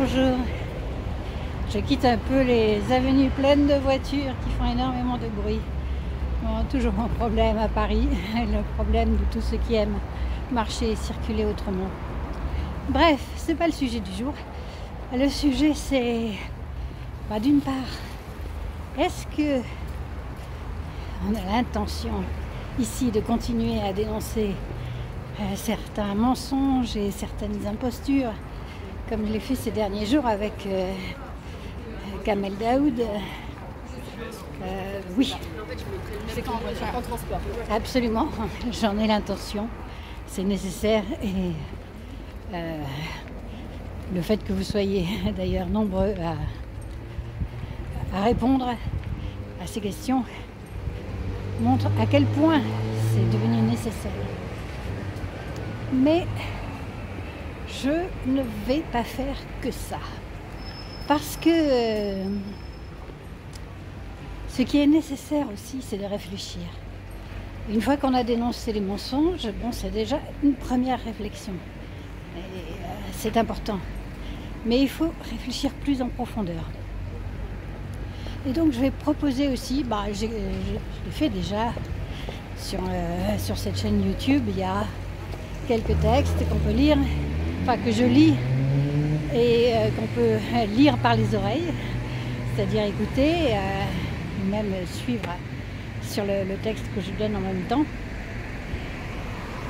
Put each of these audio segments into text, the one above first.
bonjour. Je quitte un peu les avenues pleines de voitures qui font énormément de bruit. Bon, toujours mon problème à Paris, le problème de tous ceux qui aiment marcher et circuler autrement. Bref, c'est pas le sujet du jour. Le sujet c'est, d'une part, est-ce que on a l'intention ici de continuer à dénoncer certains mensonges et certaines impostures, comme je l'ai fait ces derniers jours avec Kamel Daoud. Oui. C'est en transport. Absolument, j'en ai l'intention. C'est nécessaire et le fait que vous soyez d'ailleurs nombreux à répondre à ces questions montre à quel point c'est devenu nécessaire. Mais je ne vais pas faire que ça. Parce que ce qui est nécessaire aussi, c'est de réfléchir. Une fois qu'on a dénoncé les mensonges, c'est déjà une première réflexion. C'est important. Mais il faut réfléchir plus en profondeur. Et donc je vais proposer aussi, je l'ai fait déjà sur cette chaîne YouTube, il y a quelques textes qu'on peut lire, que je lis et qu'on peut lire par les oreilles, c'est-à-dire écouter, même suivre sur le texte que je donne en même temps.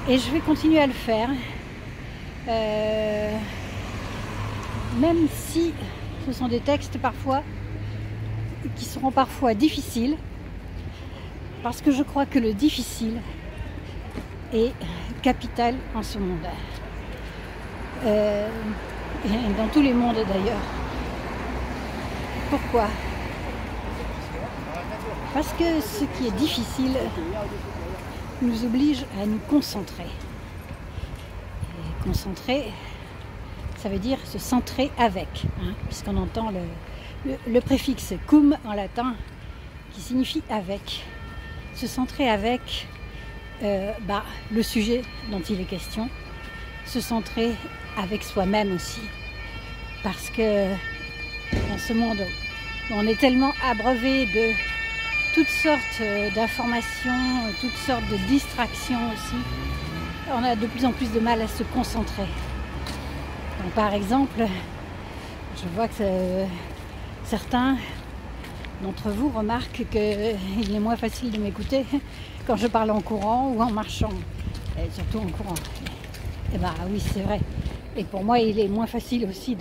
Et je vais continuer à le faire, même si ce sont des textes parfois qui seront parfois difficiles, parce que je crois que le difficile est capital en ce monde. Et dans tous les mondes d'ailleurs. Pourquoi ? Parce que ce qui est difficile nous oblige à nous concentrer. Et concentrer, ça veut dire se centrer avec, puisqu'on entend le préfixe cum en latin qui signifie avec. Se centrer avec le sujet dont il est question. Se centrer avec soi-même aussi. Parce que dans ce monde, on est tellement abreuvé de toutes sortes d'informations, toutes sortes de distractions aussi. On a de plus en plus de mal à se concentrer. Donc, par exemple, je vois que certains d'entre vous remarquent qu'il est moins facile de m'écouter quand je parle en courant ou en marchant, et surtout en courant. Et oui, c'est vrai. Et pour moi, il est moins facile aussi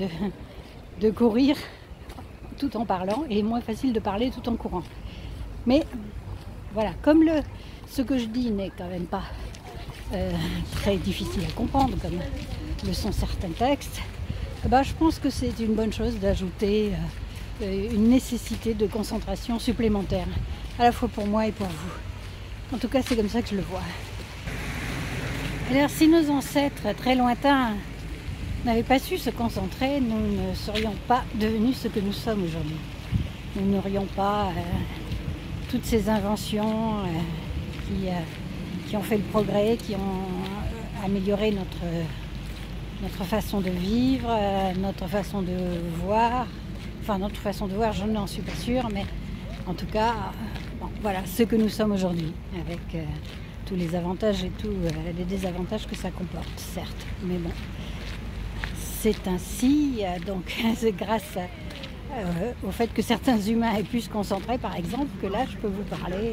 de courir tout en parlant et moins facile de parler tout en courant. Mais voilà, comme ce que je dis n'est quand même pas très difficile à comprendre, comme le sont certains textes, je pense que c'est une bonne chose d'ajouter une nécessité de concentration supplémentaire, à la fois pour moi et pour vous. En tout cas, c'est comme ça que je le vois. Alors, si nos ancêtres très lointains n'avaient pas su se concentrer, nous ne serions pas devenus ce que nous sommes aujourd'hui. Nous n'aurions pas toutes ces inventions qui ont fait le progrès, qui ont amélioré notre façon de vivre, notre façon de voir. Enfin, notre façon de voir, je n'en suis pas sûre, mais en tout cas, voilà ce que nous sommes aujourd'hui, avec tous les avantages et tous les désavantages que ça comporte, certes. Mais bon, c'est ainsi, donc c'est grâce au fait que certains humains aient pu se concentrer, par exemple, que là je peux vous parler,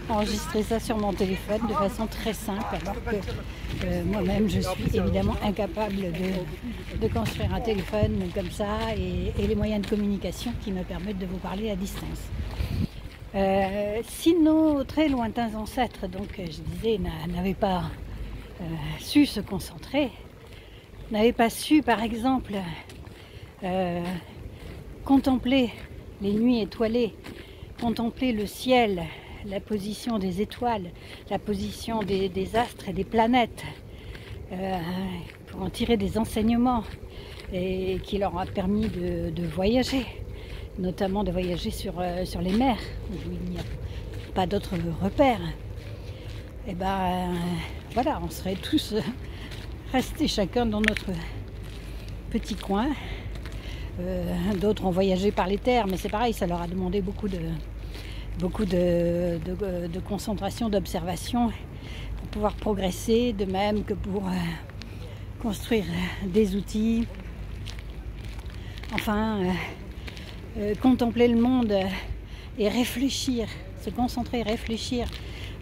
enregistrer ça sur mon téléphone de façon très simple, alors que moi-même je suis évidemment incapable de construire un téléphone comme ça et les moyens de communication qui me permettent de vous parler à distance. Si nos très lointains ancêtres, donc je disais, n'avaient pas su se concentrer, n'avaient pas su par exemple contempler les nuits étoilées, contempler le ciel, la position des étoiles, la position des astres et des planètes, pour en tirer des enseignements et qui leur a permis de voyager, notamment de voyager sur les mers où il n'y a pas d'autres repères. Et voilà, on serait tous restés chacun dans notre petit coin D'autres ont voyagé par les terres, mais c'est pareil, ça leur a demandé beaucoup de concentration, d'observation pour pouvoir progresser, de même que pour construire des outils. Enfin, contempler le monde et réfléchir, se concentrer, réfléchir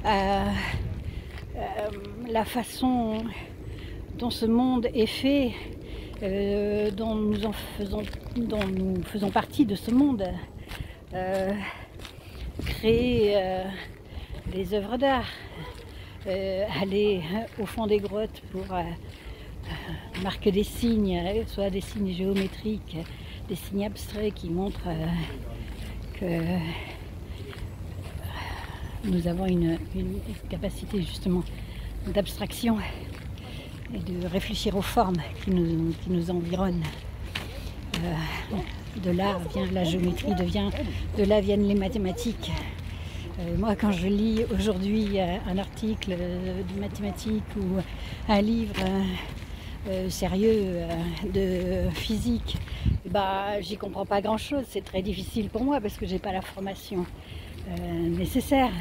à la façon dont ce monde est fait, dont nous faisons partie de ce monde, créer des œuvres d'art, aller au fond des grottes pour marquer des signes, soit des signes géométriques, des signes abstraits qui montrent que nous avons une capacité justement d'abstraction et de réfléchir aux formes qui nous environnent. De là vient la géométrie, de là viennent les mathématiques. Moi, quand je lis aujourd'hui un article de mathématiques ou un livre sérieux de physique, j'y comprends pas grand-chose. C'est très difficile pour moi parce que j'ai pas la formation nécessaire.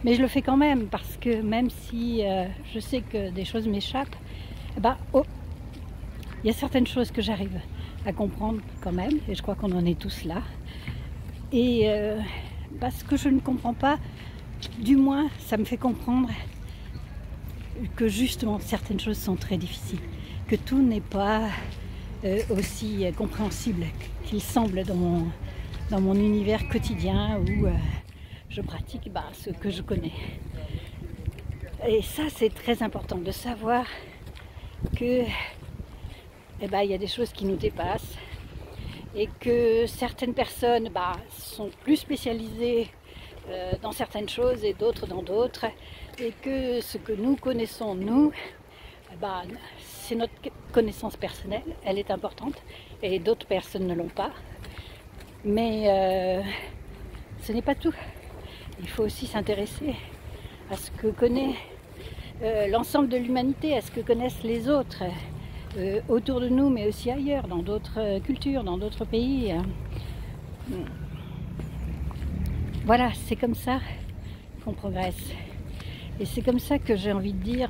Mais je le fais quand même parce que même si je sais que des choses m'échappent, il y a certaines choses que j'arrive à comprendre quand même, et je crois qu'on en est tous là. Et parce que je ne comprends pas, du moins ça me fait comprendre que justement certaines choses sont très difficiles, que tout n'est pas aussi compréhensible qu'il semble dans mon univers quotidien où je pratique ce que je connais. Et ça, c'est très important de savoir que il y a des choses qui nous dépassent et que certaines personnes sont plus spécialisées dans certaines choses et d'autres dans d'autres, et que ce que nous connaissons, nous, c'est notre connaissance personnelle, elle est importante et d'autres personnes ne l'ont pas, mais ce n'est pas tout. Il faut aussi s'intéresser à ce que connaît l'ensemble de l'humanité, à ce que connaissent les autres autour de nous, mais aussi ailleurs, dans d'autres cultures, dans d'autres pays. Voilà, c'est comme ça qu'on progresse. Et c'est comme ça que j'ai envie de dire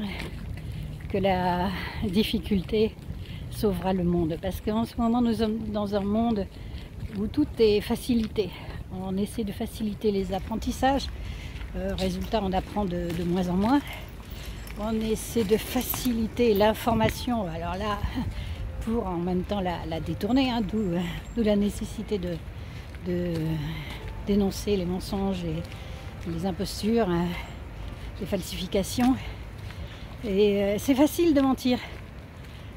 que la difficulté sauvera le monde. Parce qu'en ce moment, nous sommes dans un monde où tout est facilité. On essaie de faciliter les apprentissages. Résultat, on apprend de moins en moins. On essaie de faciliter l'information, alors là, pour en même temps la détourner, d'où la nécessité de dénoncer les mensonges et les impostures, les falsifications. Et c'est facile de mentir,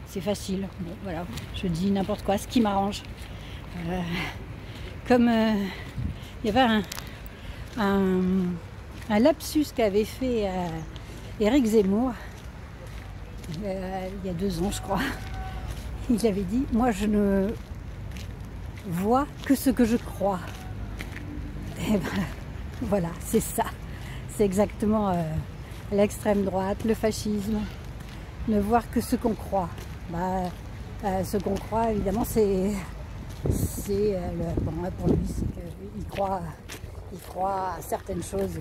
c'est facile. Bon, voilà, je dis n'importe quoi, ce qui m'arrange. Comme il y avait un lapsus qu'avait fait Éric Zemmour, il y a 2 ans je crois, il avait dit « Moi je ne vois que ce que je crois ». Et voilà, c'est ça. C'est exactement l'extrême droite, le fascisme, ne voir que ce qu'on croit. Ce qu'on croit, évidemment, c'est pour lui, c'est qu'il croit à certaines choses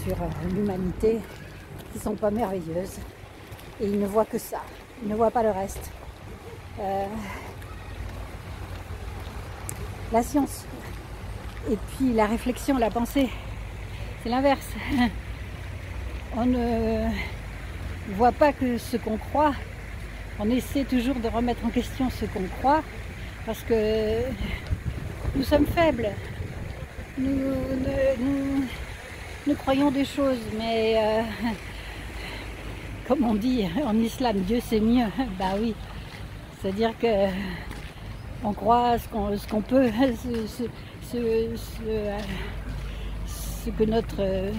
sur l'humanité qui ne sont pas merveilleuses, et il ne voit que ça, il ne voit pas le reste. La science et puis la réflexion, la pensée, c'est l'inverse. On ne voit pas que ce qu'on croit, on essaie toujours de remettre en question ce qu'on croit parce que nous sommes faibles. Nous croyons des choses, mais comme on dit en islam, Dieu c'est mieux. Oui, c'est-à-dire que on croit ce qu'on peut, ce que notre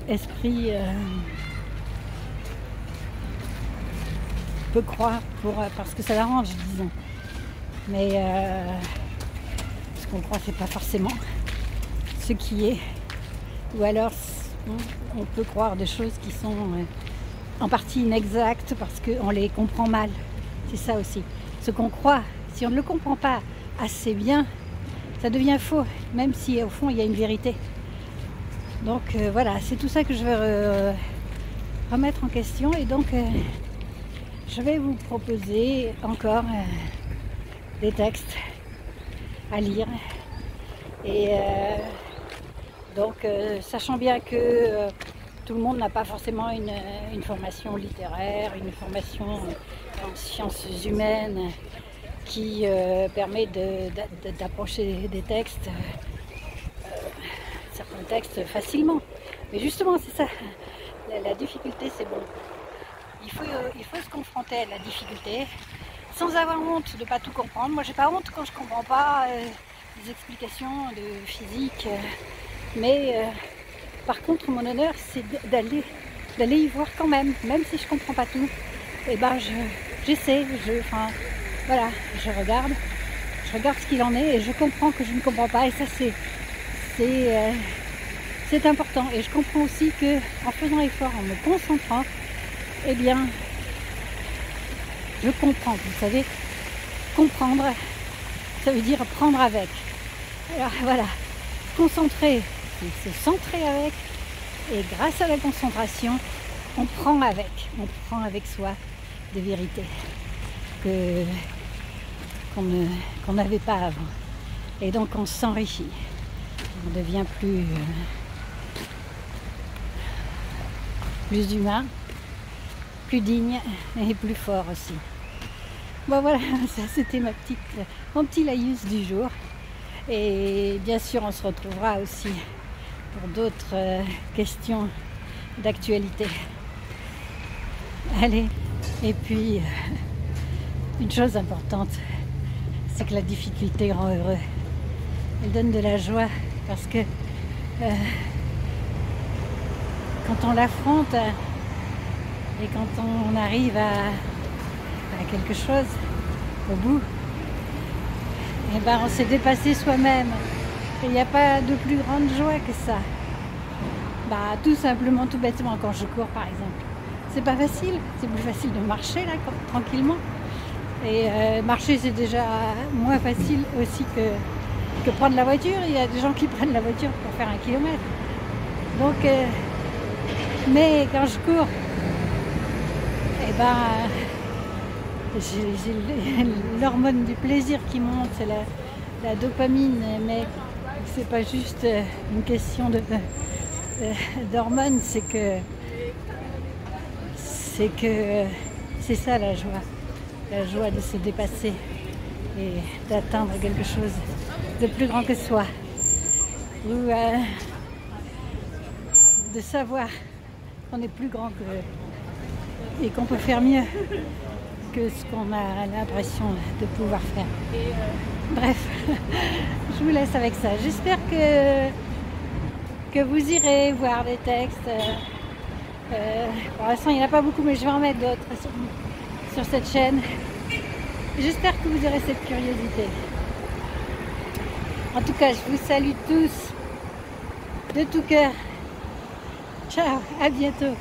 esprit peut croire parce que ça l'arrange, disons. Mais ce qu'on croit, c'est pas forcément ce qui est. Ou alors on peut croire des choses qui sont en partie inexactes parce qu'on les comprend mal. C'est ça aussi. ce qu'on croit, si on ne le comprend pas assez bien, ça devient faux, même si au fond il y a une vérité. Donc voilà, c'est tout ça que je veux remettre en question, et donc je vais vous proposer encore des textes à lire. Et donc sachant bien que tout le monde n'a pas forcément une formation littéraire, une formation en sciences humaines qui permet d'approcher des textes, certains textes facilement. Mais justement, c'est ça, la difficulté, c'est bon. Il faut se confronter à la difficulté sans avoir honte de ne pas tout comprendre. Moi, j'ai pas honte quand je ne comprends pas les explications de physique, mais par contre, mon honneur, c'est d'aller y voir quand même si je ne comprends pas tout. Et ben, j'essaie, voilà, je regarde ce qu'il en est et je comprends que je ne comprends pas. Et ça, c'est important. Et je comprends aussi que en faisant effort, en me concentrant, eh bien, je comprends. Vous savez, comprendre, ça veut dire prendre avec. Alors voilà, concentrer, c'est se centrer avec, et grâce à la concentration, on prend avec soi des vérités qu'on n'avait pas avant. Et donc on s'enrichit, on devient plus humain, plus digne et plus fort aussi. Bon voilà, ça c'était mon petit laïus du jour. Et bien sûr, on se retrouvera aussi pour d'autres questions d'actualité. Allez, et puis une chose importante, c'est que la difficulté rend heureux. Elle donne de la joie parce que quand on l'affronte et quand on arrive à quelque chose au bout, et ben on s'est dépassé soi-même. Et il n'y a pas de plus grande joie que ça. Bah tout simplement, tout bêtement, quand je cours par exemple. C'est pas facile, c'est plus facile de marcher là, tranquillement. Et marcher c'est déjà moins facile aussi que prendre la voiture. Il y a des gens qui prennent la voiture pour faire 1 kilomètre. Donc, mais quand je cours, et ben j'ai l'hormone du plaisir qui monte, c'est la dopamine, mais c'est pas juste une question d'hormones, c'est c'est ça la joie de se dépasser et d'atteindre quelque chose de plus grand que soi, ou de savoir qu'on est plus grand et qu'on peut faire mieux que ce qu'on a l'impression de pouvoir faire. Bref, je vous laisse avec ça. J'espère que vous irez voir des textes. Pour l'instant, il n'y en a pas beaucoup, mais je vais en mettre d'autres sur cette chaîne. J'espère que vous aurez cette curiosité. En tout cas, je vous salue tous de tout cœur. Ciao, à bientôt.